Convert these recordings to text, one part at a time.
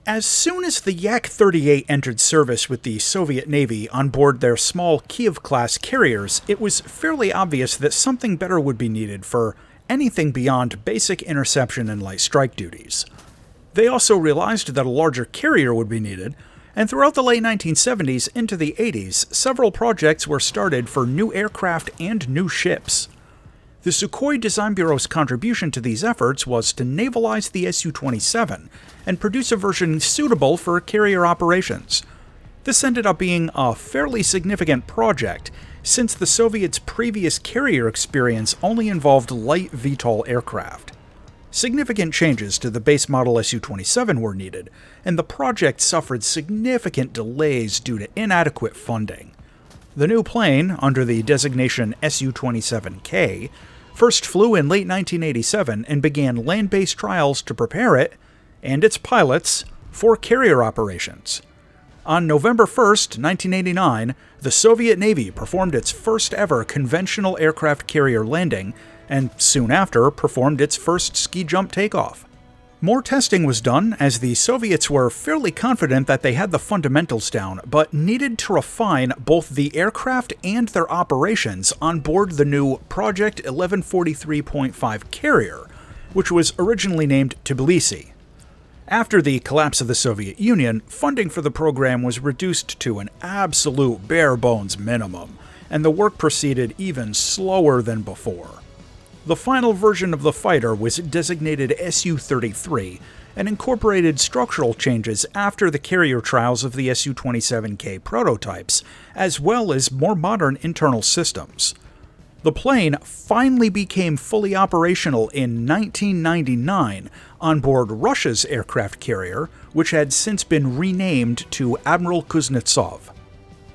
As soon as the Yak-38 entered service with the Soviet Navy on board their small Kiev-class carriers, it was fairly obvious that something better would be needed for anything beyond basic interception and light strike duties. They also realized that a larger carrier would be needed, and throughout the late 1970s into the 80s, several projects were started for new aircraft and new ships. The Sukhoi Design Bureau's contribution to these efforts was to navalize the Su-27 and produce a version suitable for carrier operations. This ended up being a fairly significant project, since the Soviets' previous carrier experience only involved light VTOL aircraft. Significant changes to the base model Su-27 were needed, and the project suffered significant delays due to inadequate funding. The new plane, under the designation Su-27K, first flew in late 1987 and began land-based trials to prepare it, and its pilots, for carrier operations. On November 1, 1989, the Soviet Navy performed its first ever conventional aircraft carrier landing, and soon after performed its first ski jump takeoff. More testing was done, as the Soviets were fairly confident that they had the fundamentals down, but needed to refine both the aircraft and their operations on board the new Project 1143.5 carrier, which was originally named Tbilisi. After the collapse of the Soviet Union, funding for the program was reduced to an absolute bare-bones minimum, and the work proceeded even slower than before. The final version of the fighter was designated Su-33 and incorporated structural changes after the carrier trials of the Su-27K prototypes, as well as more modern internal systems. The plane finally became fully operational in 1999 on board Russia's aircraft carrier, which had since been renamed to Admiral Kuznetsov.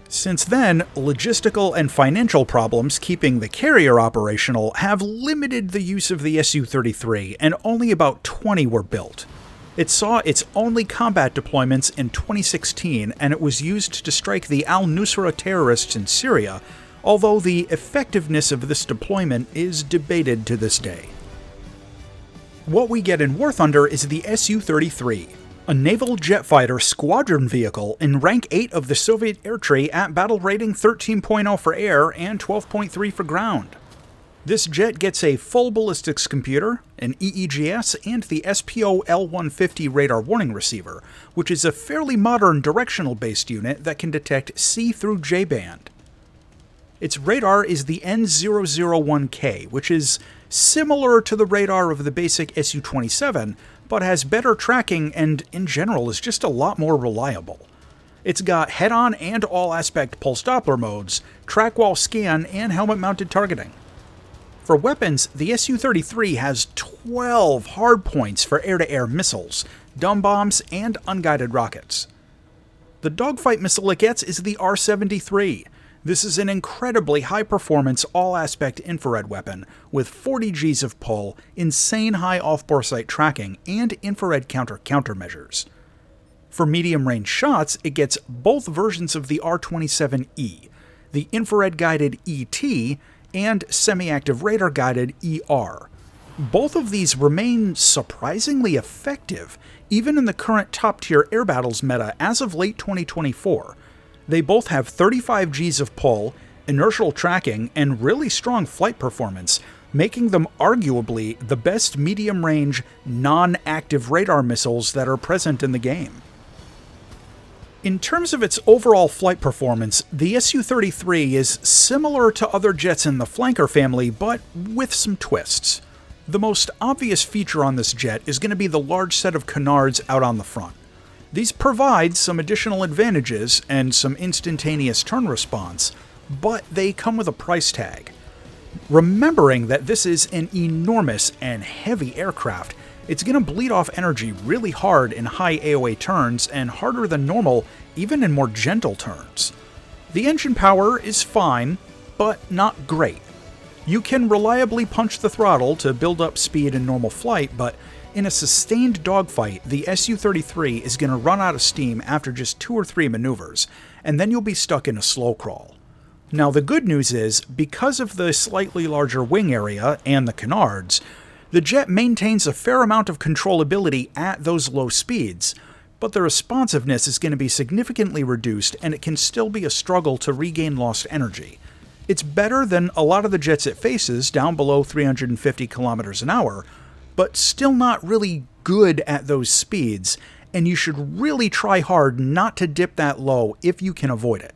Since then, logistical and financial problems keeping the carrier operational have limited the use of the Su-33, and only about 20 were built. It saw its only combat deployments in 2016, and it was used to strike the al-Nusra terrorists in Syria, although the effectiveness of this deployment is debated to this day. What we get in War Thunder is the Su-33, a naval jet fighter squadron vehicle in Rank 8 of the Soviet air tree at battle rating 13.0 for air and 12.3 for ground. This jet gets a full ballistics computer, an EEGS, and the SPO L-150 radar warning receiver, which is a fairly modern directional-based unit that can detect C through J-band. Its radar is the N001K, which is similar to the radar of the basic Su-27, but has better tracking and, in general, is just a lot more reliable. It's got head-on and all-aspect pulse Doppler modes, track-wall scan, and helmet-mounted targeting. For weapons, the Su-33 has 12 hardpoints for air-to-air missiles, dumb bombs, and unguided rockets. The dogfight missile it gets is the R-73. This is an incredibly high-performance, all-aspect infrared weapon with 40 Gs of pull, insane high off-bore sight tracking, and infrared countermeasures. For medium-range shots, it gets both versions of the R-27E, the infrared-guided ET, and semi-active radar-guided ER. Both of these remain surprisingly effective, even in the current top-tier air battles meta as of late 2024. They both have 35 Gs of pull, inertial tracking, and really strong flight performance, making them arguably the best medium-range, non-active radar missiles that are present in the game. In terms of its overall flight performance, the Su-33 is similar to other jets in the Flanker family, but with some twists. The most obvious feature on this jet is going to be the large set of canards out on the front. These provide some additional advantages and some instantaneous turn response, but they come with a price tag. Remembering that this is an enormous and heavy aircraft, it's going to bleed off energy really hard in high AOA turns and harder than normal even in more gentle turns. The engine power is fine, but not great. You can reliably punch the throttle to build up speed in normal flight, but in a sustained dogfight, the Su-33 is going to run out of steam after just 2 or 3 maneuvers, and then you'll be stuck in a slow crawl. Now the good news is, because of the slightly larger wing area and the canards, the jet maintains a fair amount of controllability at those low speeds, but the responsiveness is going to be significantly reduced and it can still be a struggle to regain lost energy. It's better than a lot of the jets it faces down below 350 kilometers an hour, but still not really good at those speeds, and you should really try hard not to dip that low if you can avoid it.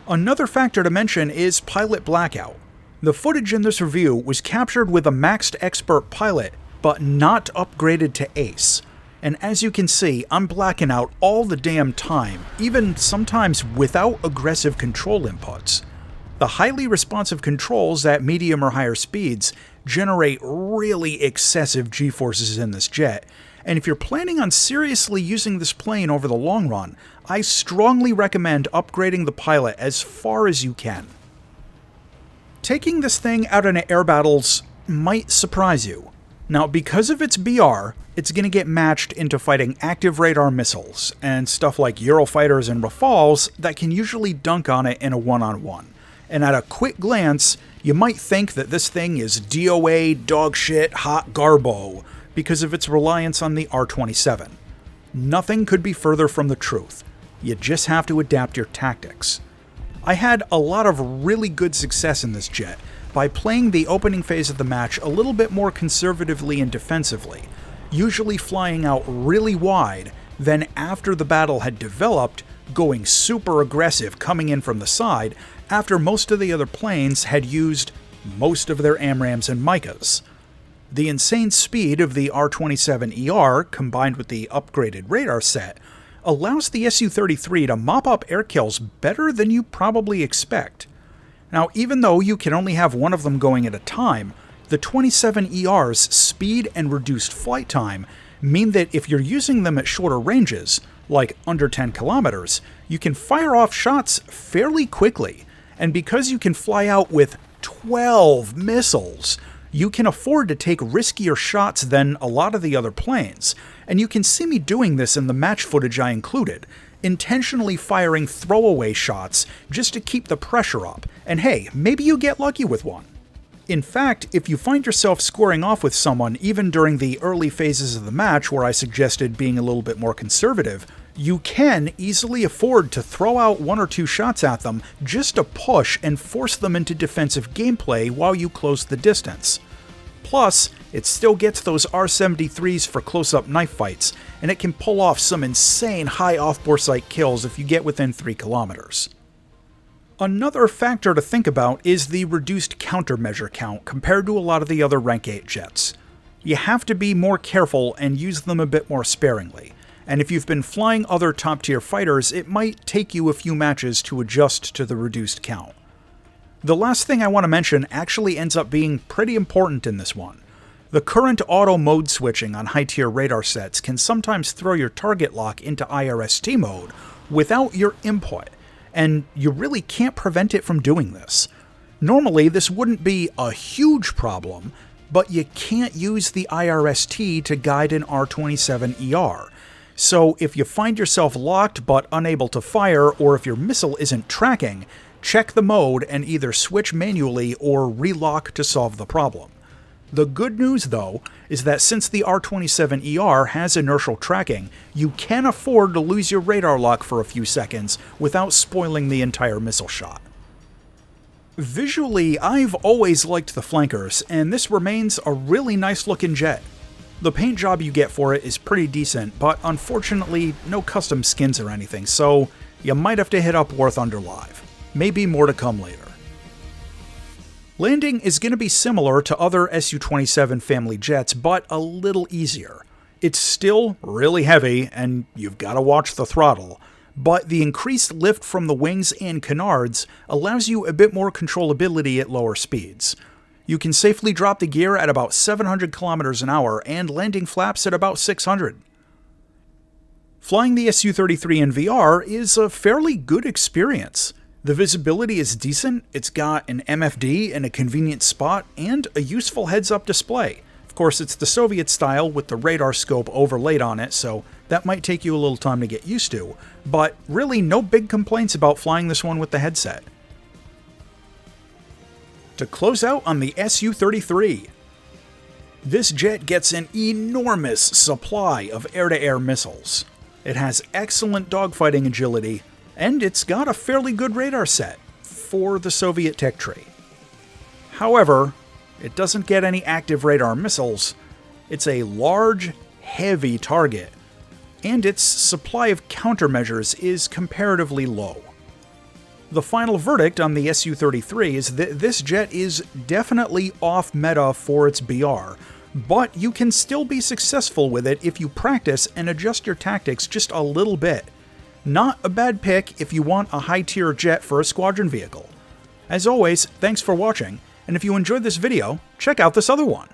Another factor to mention is pilot blackout. The footage in this review was captured with a maxed expert pilot, but not upgraded to ace. And as you can see, I'm blacking out all the damn time, even sometimes without aggressive control inputs. The highly responsive controls at medium or higher speeds generate really excessive G-forces in this jet, and if you're planning on seriously using this plane over the long run, I strongly recommend upgrading the pilot as far as you can. Taking this thing out into air battles might surprise you. Now, because of its BR, it's going to get matched into fighting active radar missiles, and stuff like Eurofighters and Rafales that can usually dunk on it in a one-on-one. And at a quick glance, you might think that this thing is DOA dogshit hot garbo because of its reliance on the R-27. Nothing could be further from the truth. You just have to adapt your tactics. I had a lot of really good success in this jet by playing the opening phase of the match a little bit more conservatively and defensively, usually flying out really wide, then after the battle had developed, going super aggressive coming in from the side after most of the other planes had used most of their AMRAAMs and Micas. The insane speed of the R-27ER, combined with the upgraded radar set, allows the Su-33 to mop up air kills better than you probably expect. Now, even though you can only have one of them going at a time, the 27ER's speed and reduced flight time mean that if you're using them at shorter ranges, like under 10 kilometers, you can fire off shots fairly quickly. And because you can fly out with 12 missiles, you can afford to take riskier shots than a lot of the other planes. And you can see me doing this in the match footage I included, intentionally firing throwaway shots just to keep the pressure up. And hey, maybe you get lucky with one. In fact, if you find yourself scoring off with someone even during the early phases of the match where I suggested being a little bit more conservative, you can easily afford to throw out one or two shots at them just to push and force them into defensive gameplay while you close the distance. Plus, it still gets those R-73s for close-up knife fights, and it can pull off some insane high off-bore sight kills if you get within 3 kilometers. Another factor to think about is the reduced countermeasure count compared to a lot of the other Rank 8 jets. You have to be more careful and use them a bit more sparingly, and if you've been flying other top-tier fighters, it might take you a few matches to adjust to the reduced count. The last thing I want to mention actually ends up being pretty important in this one. The current auto mode switching on high-tier radar sets can sometimes throw your target lock into IRST mode without your input, and you really can't prevent it from doing this. Normally, this wouldn't be a huge problem, but you can't use the IRST to guide an R-27ER. So if you find yourself locked but unable to fire, or if your missile isn't tracking, check the mode and either switch manually or relock to solve the problem. The good news, though, is that since the R-27ER has inertial tracking, you can afford to lose your radar lock for a few seconds without spoiling the entire missile shot. Visually, I've always liked the flankers, and this remains a really nice-looking jet. The paint job you get for it is pretty decent, but unfortunately, no custom skins or anything, so you might have to hit up War Thunder Live. Maybe more to come later. Landing is going to be similar to other Su-27 family jets, but a little easier. It's still really heavy, and you've got to watch the throttle, but the increased lift from the wings and canards allows you a bit more controllability at lower speeds. You can safely drop the gear at about 700 kilometers an hour and landing flaps at about 600. Flying the Su-33 in VR is a fairly good experience. The visibility is decent, it's got an MFD in a convenient spot, and a useful heads-up display. Of course, it's the Soviet style with the radar scope overlaid on it, so that might take you a little time to get used to, but really no big complaints about flying this one with the headset. To close out on the Su-33, this jet gets an enormous supply of air-to-air missiles. It has excellent dogfighting agility, and it's got a fairly good radar set for the Soviet tech tree. However, it doesn't get any active radar missiles. It's a large, heavy target, and its supply of countermeasures is comparatively low. The final verdict on the Su-33 is that this jet is definitely off meta for its BR, but you can still be successful with it if you practice and adjust your tactics just a little bit. Not a bad pick if you want a high-tier jet for a squadron vehicle. As always, thanks for watching, and if you enjoyed this video, check out this other one.